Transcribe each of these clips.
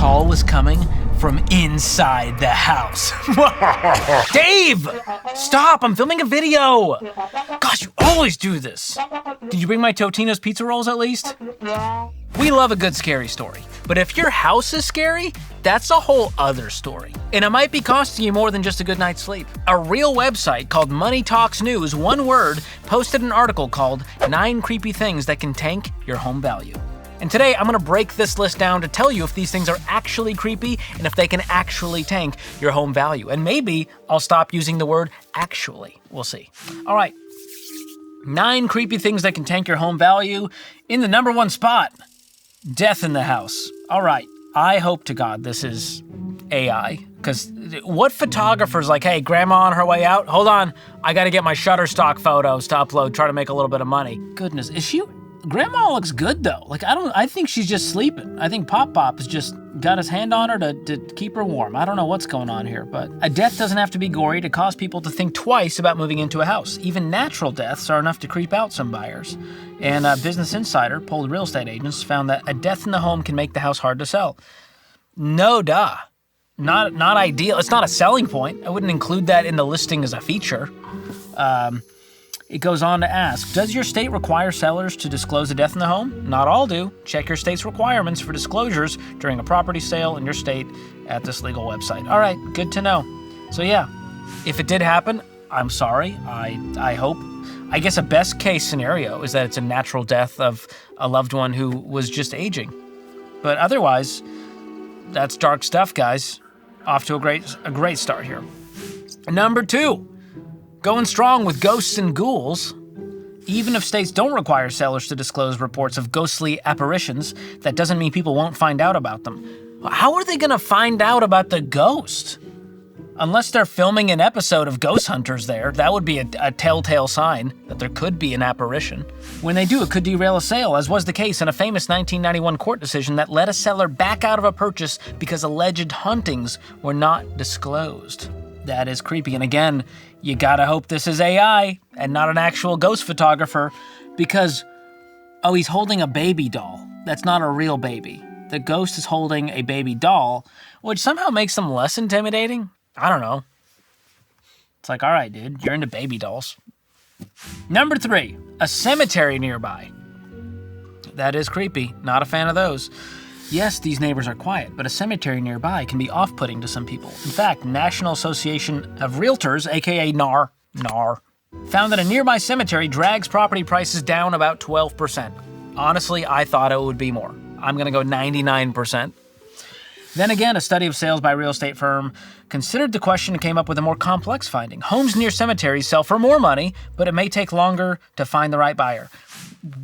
call was coming from inside the house. Dave! Stop, I'm filming a video! Gosh, you always do this. Did you bring my Totino's pizza rolls at least? We love a good scary story, but if your house is scary, that's a whole other story. And it might be costing you more than just a good night's sleep. A real website called Money Talks News, one word, posted an article called 9 Creepy Things That Can Tank Your Home Value. And today I'm gonna break this list down to tell you if these things are actually creepy and if they can actually tank your home value. And maybe I'll stop using the word actually. We'll see. All right, 9 creepy things that can tank your home value. In the number 1 spot, death in the house. All right, I hope to God this is AI, because what photographer's like, hey, grandma on her way out? Hold on, I gotta get my Shutterstock photos to upload, try to make a little bit of money. Goodness, is she? Grandma looks good though. Like, I think she's just sleeping. I think Pop has just got his hand on her to keep her warm. I don't know what's going on here, but a death doesn't have to be gory to cause people to think twice about moving into a house. Even natural deaths are enough to creep out some buyers. And Business Insider polled real estate agents, found that a death in the home can make the house hard to sell. No duh. Not ideal. It's not a selling point. I wouldn't include that in the listing as a feature. It goes on to ask, does your state require sellers to disclose a death in the home? Not all do. Check your state's requirements for disclosures during a property sale in your state at this legal website. All right, good to know. So yeah, if it did happen, I'm sorry. I hope. I guess a best case scenario is that it's a natural death of a loved one who was just aging. But otherwise, that's dark stuff, guys. Off to a great start here. Number 2. Going strong with ghosts and ghouls. Even if states don't require sellers to disclose reports of ghostly apparitions, that doesn't mean people won't find out about them. How are they gonna find out about the ghost? Unless they're filming an episode of Ghost Hunters there, that would be a telltale sign that there could be an apparition. When they do, it could derail a sale, as was the case in a famous 1991 court decision that let a seller back out of a purchase because alleged hauntings were not disclosed. That is creepy, and again, you gotta hope this is AI and not an actual ghost photographer, because, oh, he's holding a baby doll. That's not a real baby. The ghost is holding a baby doll, which somehow makes them less intimidating. I don't know. It's like, all right, dude, you're into baby dolls. Number 3, a cemetery nearby. That is creepy. Not a fan of those. Yes, these neighbors are quiet, but a cemetery nearby can be off-putting to some people. In fact, National Association of Realtors, aka NAR, found that a nearby cemetery drags property prices down about 12%. Honestly, I thought it would be more. I'm gonna go 99%. Then again, a study of sales by a real estate firm considered the question and came up with a more complex finding. Homes near cemeteries sell for more money, but it may take longer to find the right buyer.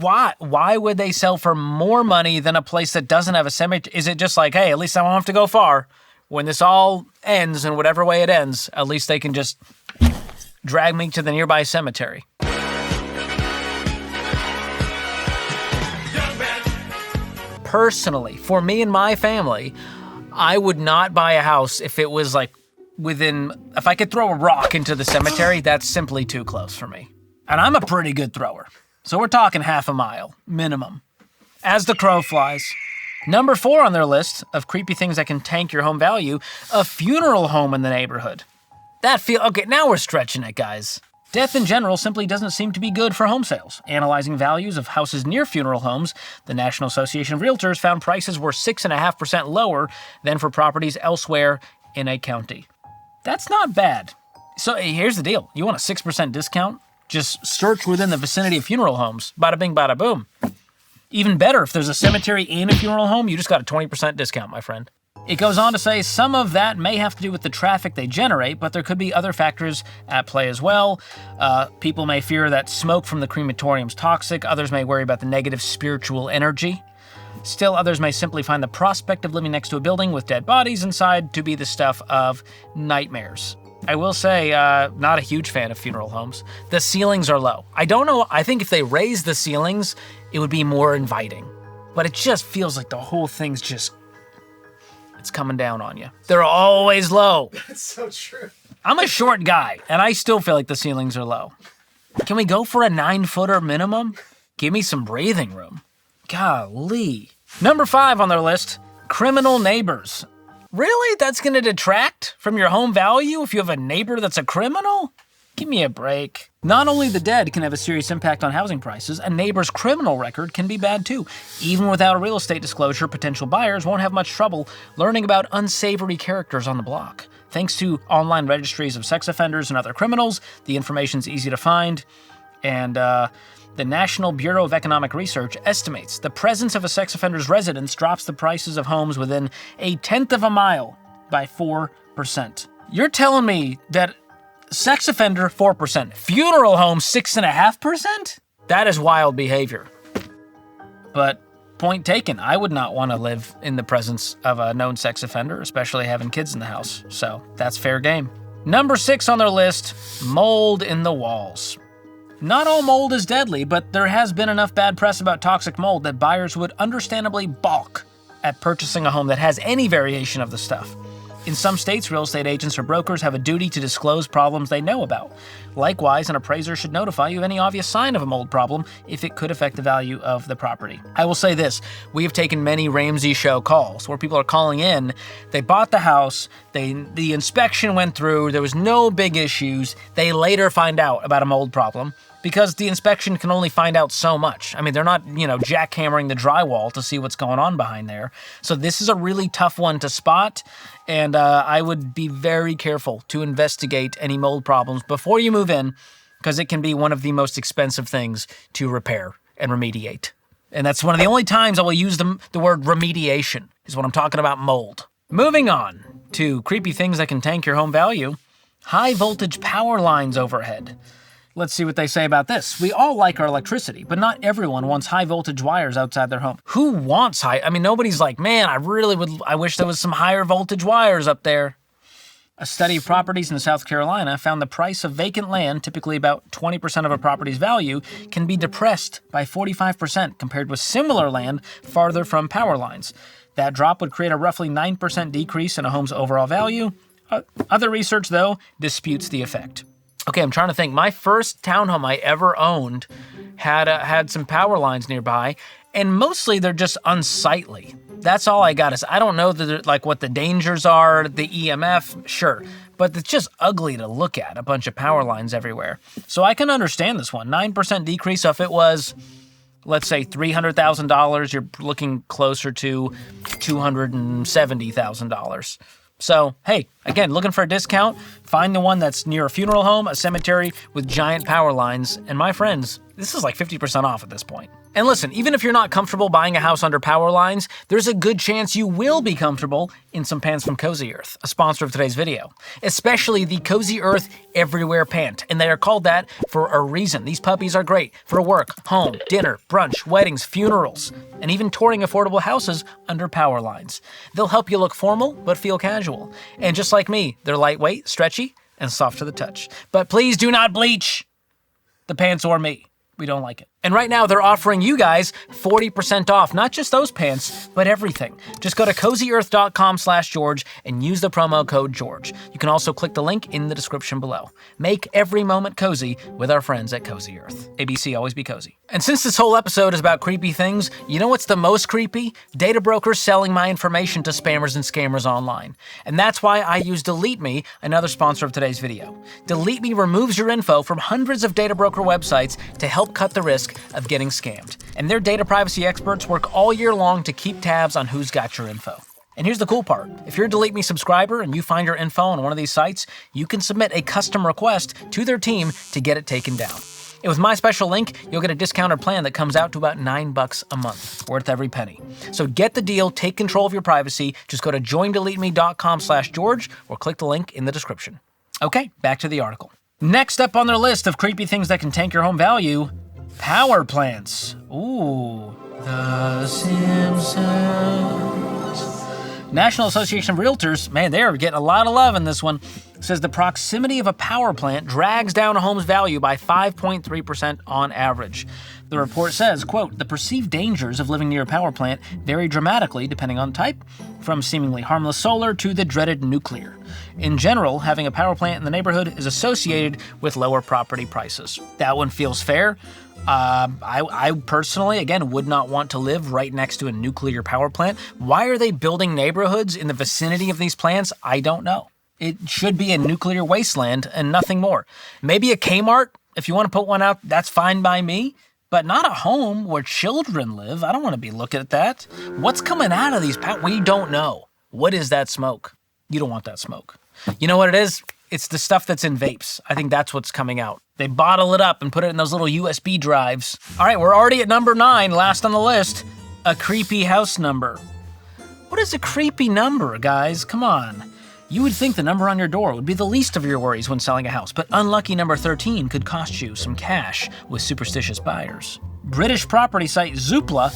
Why would they sell for more money than a place that doesn't have a cemetery? Is it just like, hey, at least I won't have to go far. When this all ends, in whatever way it ends, at least they can just drag me to the nearby cemetery. Personally, for me and my family, I would not buy a house if it was like if I could throw a rock into the cemetery, that's simply too close for me. And I'm a pretty good thrower. So we're talking half a mile, minimum. As the crow flies. Number 4 on their list of creepy things that can tank your home value, a funeral home in the neighborhood. Okay, now we're stretching it, guys. Death in general simply doesn't seem to be good for home sales. Analyzing values of houses near funeral homes, the National Association of Realtors found prices were 6.5% lower than for properties elsewhere in a county. That's not bad. So here's the deal. You want a 6% discount? Just search within the vicinity of funeral homes. Bada bing, bada boom. Even better, if there's a cemetery and a funeral home, you just got a 20% discount, my friend. It goes on to say some of that may have to do with the traffic they generate, but there could be other factors at play as well. People may fear that smoke from the crematorium's toxic. Others may worry about the negative spiritual energy. Still, others may simply find the prospect of living next to a building with dead bodies inside to be the stuff of nightmares. I will say, not a huge fan of funeral homes. The ceilings are low. I don't know, I think if they raise the ceilings, it would be more inviting. But it just feels like the whole thing's it's coming down on you. They're always low. That's so true. I'm a short guy, and I still feel like the ceilings are low. Can we go for a 9-footer minimum? Give me some breathing room. Golly. Number 5 on their list, Criminal neighbors. Really? That's gonna detract from your home value if you have a neighbor that's a criminal? Give me a break. Not only the dead can have a serious impact on housing prices, a neighbor's criminal record can be bad too. Even without a real estate disclosure, potential buyers won't have much trouble learning about unsavory characters on the block. Thanks to online registries of sex offenders and other criminals, the information's easy to find, and the National Bureau of Economic Research estimates the presence of a sex offender's residence drops the prices of homes within a tenth of a mile by 4%. You're telling me that sex offender, 4%, funeral home, 6.5%? That is wild behavior. But point taken, I would not want to live in the presence of a known sex offender, especially having kids in the house. So that's fair game. Number 6 on their list, mold in the walls. Not all mold is deadly, but there has been enough bad press about toxic mold that buyers would understandably balk at purchasing a home that has any variation of the stuff. In some states, real estate agents or brokers have a duty to disclose problems they know about. Likewise, an appraiser should notify you of any obvious sign of a mold problem if it could affect the value of the property. I will say this, we have taken many Ramsey show calls where people are calling in, they bought the house, the inspection went through, there was no big issues, they later find out about a mold problem, because the inspection can only find out so much. I mean, they're not, jackhammering the drywall to see what's going on behind there. So this is a really tough one to spot, and I would be very careful to investigate any mold problems before you move in, because it can be one of the most expensive things to repair and remediate. And that's one of the only times I will use the word remediation, is when I'm talking about mold. Moving on to creepy things that can tank your home value, high voltage power lines overhead. Let's see what they say about this. We all like our electricity, but not everyone wants high voltage wires outside their home. Who wants nobody's like, man, I wish there was some higher voltage wires up there. A study of properties in South Carolina found the price of vacant land, typically about 20% of a property's value, can be depressed by 45% compared with similar land farther from power lines. That drop would create a roughly 9% decrease in a home's overall value. Other research, though, disputes the effect. Okay, I'm trying to think. My first townhome I ever owned had some power lines nearby, and mostly they're just unsightly. That's all I got. I don't know what the dangers are, the EMF, sure, but it's just ugly to look at, a bunch of power lines everywhere. So I can understand this one. 9% decrease. So if it was, let's say, $300,000, you're looking closer to $270,000. So, hey, again, looking for a discount, find the one that's near a funeral home, a cemetery with giant power lines, and my friends, this is like 50% off at this point. And listen, even if you're not comfortable buying a house under power lines, there's a good chance you will be comfortable in some pants from Cozy Earth, a sponsor of today's video. Especially the Cozy Earth Everywhere Pant, and they are called that for a reason. These puppies are great for work, home, dinner, brunch, weddings, funerals, and even touring affordable houses under power lines. They'll help you look formal, but feel casual. And just like me, they're lightweight, stretchy, and soft to the touch. But please do not bleach the pants or me. We don't like it. And right now, they're offering you guys 40% off, not just those pants, but everything. Just go to CozyEarth.com/George and use the promo code George. You can also click the link in the description below. Make every moment cozy with our friends at Cozy Earth. ABC, always be cozy. And since this whole episode is about creepy things, you know what's the most creepy? Data brokers selling my information to spammers and scammers online. And that's why I use Delete Me, another sponsor of today's video. Delete Me removes your info from hundreds of data broker websites to help cut the risk of getting scammed. And their data privacy experts work all year long to keep tabs on who's got your info. And here's the cool part. If you're a Delete Me subscriber and you find your info on one of these sites, you can submit a custom request to their team to get it taken down. And with my special link, you'll get a discounted plan that comes out to about $9 a month, worth every penny. So get the deal, take control of your privacy. Just go to joindeleteme.com/George or click the link in the description. Okay, back to the article. Next up on their list of creepy things that can tank your home value, power plants. Ooh, The Simpsons. National Association of Realtors, man, they are getting a lot of love in this one. Says the proximity of a power plant drags down a home's value by 5.3% on average. The report says, quote, the perceived dangers of living near a power plant vary dramatically depending on type, from seemingly harmless solar to the dreaded nuclear. In general, having a power plant in the neighborhood is associated with lower property prices. That one feels fair. I personally, again, would not want to live right next to a nuclear power plant. Why are they building neighborhoods in the vicinity of these plants? I don't know. It should be a nuclear wasteland and nothing more. Maybe a Kmart, if you want to put one out, that's fine by me. But not a home where children live. I don't want to be looking at that. What's coming out of these we don't know. What is that smoke? You don't want that smoke. You know what it is? It's the stuff that's in vapes. I think that's what's coming out. They bottle it up and put it in those little USB drives. All right, we're already at number 9, last on the list. A creepy house number. What is a creepy number, guys? Come on. You would think the number on your door would be the least of your worries when selling a house, but unlucky number 13 could cost you some cash with superstitious buyers. British property site Zoopla.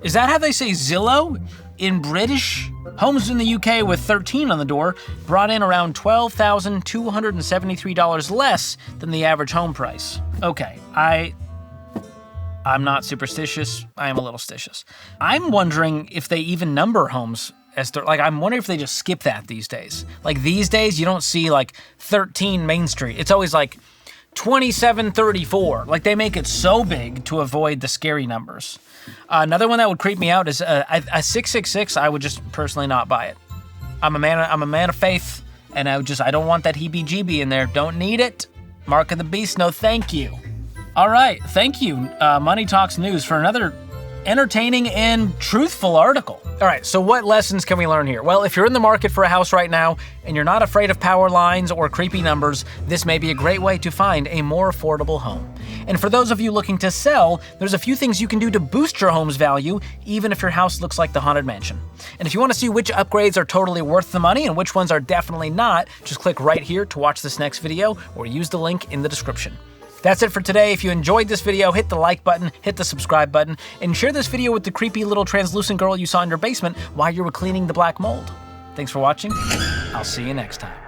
Is that how they say Zillow in British? Homes in the UK with 13 on the door brought in around $12,273 less than the average home price. Okay, I'm not superstitious. I am a little stitious. I'm wondering if they even number homes as I'm wondering if they just skip that these days. Like these days, you don't see like 13 Main Street. It's always like 2734. Like they make it so big to avoid the scary numbers. Another one that would creep me out is a 666. I would just personally not buy it. I'm a man of faith, and I don't want that heebie-jeebie in there. Don't need it. Mark of the beast. No, thank you. All right, thank you, Money Talks News, for another entertaining and truthful article. All right, so what lessons can we learn here? Well, if you're in the market for a house right now and you're not afraid of power lines or creepy numbers, this may be a great way to find a more affordable home. And for those of you looking to sell, there's a few things you can do to boost your home's value, even if your house looks like the Haunted Mansion. And if you want to see which upgrades are totally worth the money and which ones are definitely not, just click right here to watch this next video or use the link in the description. That's it for today. If you enjoyed this video, hit the like button, hit the subscribe button, and share this video with the creepy little translucent girl you saw in your basement while you were cleaning the black mold. Thanks for watching. I'll see you next time.